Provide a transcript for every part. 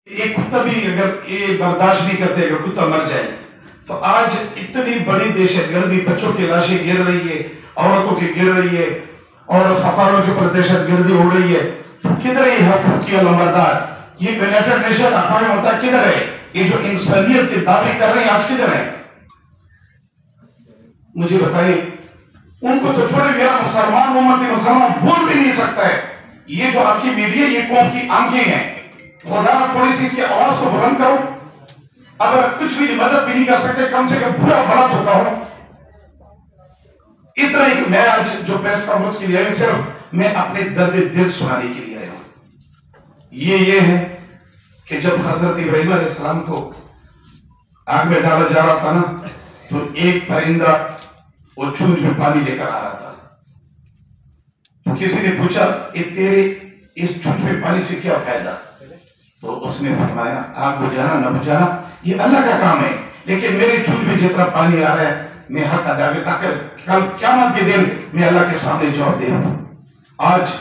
एक कुत्ता भी अगर ये बर्दाश्त नहीं करते, अगर कुत्ता मर जाए तो आज इतनी बड़ी दहशतगर्दी, बच्चों की लाशें गिर रही है, औरतों की गिर रही है और अस्पतालों के ऊपर दहशतगर्दी हो रही है, तो किधर है हकूक की अलमबरदार? ये यूनाइटेड नेशन अक़वाम मुत्तहिदा किधर है? ये जो इंसानियत के दावे कर रहे हैं आज किधर है? मुझे बताइए। उनको तो छोड़े, मेरा मुसलमान उम्मत मुसलमान बोल भी नहीं सकता है। ये जो आपकी मीडिया, ये कौम की आंखें हैं, खुदा थोड़ी सी इसकी आवाज को बुलंद करो। अगर कुछ भी मदद भी नहीं कर सकते, कम से कम पूरा बड़ा तो कहो। इतना ही मैं आज जो प्रेस कॉन्फ्रेंस के लिए आया, सिर्फ मैं अपने दर्द दिल सुनाने के लिए आया हूं। ये है कि जब हजरत इब्राहीम अलैहिस्सलाम को आग में डाला जा रहा था ना, तो एक परिंदा वो चूंझ में पानी लेकर आ रहा था। तो किसी ने पूछा, तेरे इस चूंझ में पानी से क्या फायदा? तो उसने फरमाया, आग बुझाना न बुझाना ये अल्लाह का काम है, लेकिन मेरे चूंझ में जितना पानी आ रहा है मैं हक अदा कर, ताकि कल क़यामत के दिन मैं अल्लाह के सामने जवाब दे। आज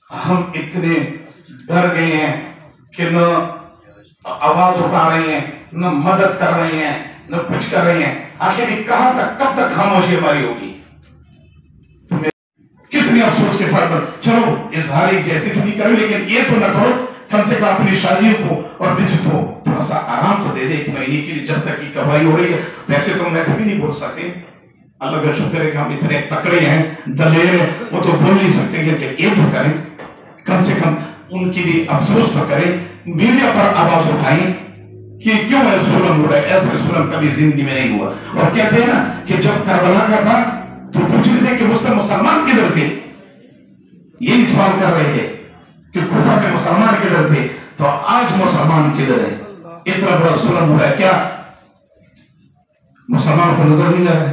हम इतने डर गए हैं कि न आवाज उठा रहे हैं, न मदद कर रहे हैं, न कुछ कर रहे हैं। आखिर कहां तक, कब तक खामोशी हमारी होगी? कितनी अफसोस के साथ, चलो इजहार जैसे तो नहीं करो, लेकिन ये तो ना करो, कम से कम अपनी शादियों को और बिजली को थोड़ा सा आराम तो दे दे, एक महीने के लिए, जब तक की कमाई हो रही है। वैसे तो हम वैसे भी नहीं बोल सकते। अल्लाह का शुक्र है कि हम इतने तकड़े हैं, दलेर हैं, वो तो बोल नहीं सकते कि ये तो करें, कम से कम उनके लिए अफसोस तो करें, मीडिया पर आवाज उठाएं कि क्यों ऐसा जुल्म हो रहा है। ऐसा जुल्म कभी जिंदगी में नहीं हुआ। और कहते हैं ना कि जब करबला का था तो पूछ रहे थे कि उस समय मुसलमान किधर थे? यही सवाल कर रहे थे कि कुफा में मुसलमान किधर थे, तो आज मुसलमान किधर है? इतना बड़ा जुल्म हो रहा है, क्या मुसलमान को नजर नहीं आ रहा है?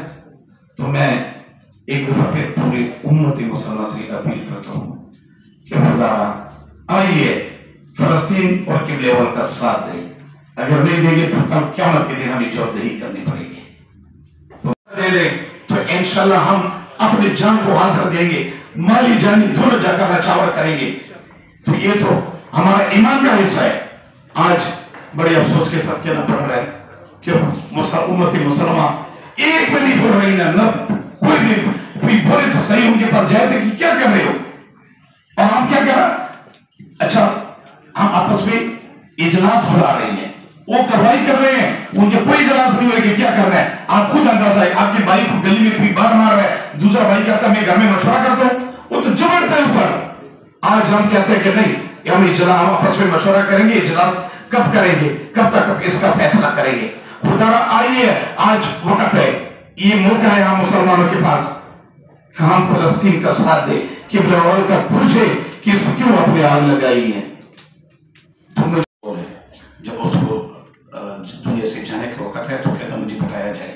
तो मैं एक दफा फिर पूरी उम्मत मुसलमान से अपील करता हूं कि खुदा आइए फलस्तीन और क़िबले अव्वल का साथ दें। अगर नहीं देंगे तो कल क़यामत के दिन हमें जवाबदेही करनी पड़ेगी। तो दे दें तो इंशाल्लाह हम अपने जान को हाजिर देंगे, माली जानी दोनों जाकर नचावर करेंगे। तो ये तो हमारा ईमान का हिस्सा है। आज बड़े अफसोस के साथ कहना पड़ रहा है कि उम्मत मुसलमान एक में नहीं बोल रही ना कोई भी बोले तो सही, उनके पास जाए थे कि क्या कर रहे हो, और हम क्या कर रहे? अच्छा, हम आपस में इजलास बुला रहे हैं, वो कार्रवाई कर रहे हैं, उनके कोई इजलास नहीं हो रहा कि क्या कर रहे हैं। आप खुद अंदाजा है, आपके भाई को गली में कोई बार मार रहा है, दूसरा भाई कहता है मैं घर में मशवरा करता हूं, वो तो जबरता है ऊपर। आज हम कहते हैं कि नहीं, हम इजलास, हम आपस में मशवरा करेंगे, इजलास कब करेंगे, कब तक इसका फैसला करेंगे। खुदा आइए, आज वक्त है, ये मौका है हम मुसलमानों के पास, हम फलस्तीन का साथ दे, क़िबला अव्वल का पूछे कि इसको क्यों अपने आग लगाई है। तो मुझे बोले, जब उसको दुनिया से जाने का वक्त है तो कहता मुझे बताया जाए।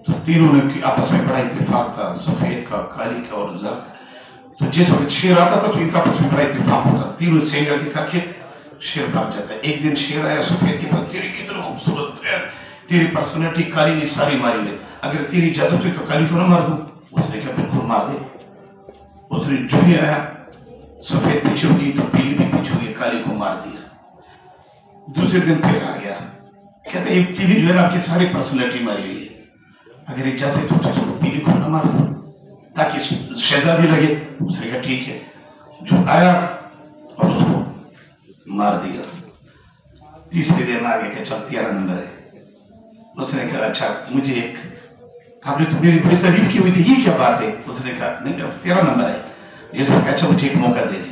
तो तीनों ने आपस में बड़ा इत्तेफाक था, सफेद का, काली का और जर्द का। तो जिस वक्त शेर आता था तो इनका आपस में बड़ा इत्तेफाक होता, तीनों सेंगर के करके शेर भाग जाता है। एक दिन शेर आया सफेद के पास, तेरी कितनी खूबसूरत है, तेरी पर्सनैलिटी काली ने सारी मारी ले, अगर तेरी इजाजत हुई तो काली को ना मार दूं? उसने कहा बिल्कुल मार दे। उसने जो ही आया, सफेद पीछे होगी तो पीली भी पीछे होगी, काली को मार दिया। दूसरे दिन फिर आ गया, कहते ये पीली जो है ना आपकी सारी पर्सनैलिटी मारी हुई है, अगर इजाजत हो तो उसको पीली को ना मार दो ताकि शहजादी लगे। उसने कहा ठीक है। जो आया और उसको मार दिया। तीसरे दिन आ गया, चल 13 नंबर है। उसने कहा अच्छा मुझे एक, आपने तो मेरी बड़ी तारीफ की हुई थी, ये क्या बात है? उसने कहा नहीं 13 नंबर है। जिसको अच्छा मुझे एक मौका दे दे।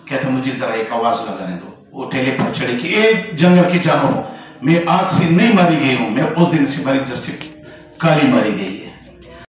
कहता मुझे जरा एक आवाज लगाने दो। वो टेले पर चढ़े कि एक जंगल की जानवर, मैं आज से नहीं मारी गई हूं, मैं उस दिन से मारी जब से काली मारी गई है।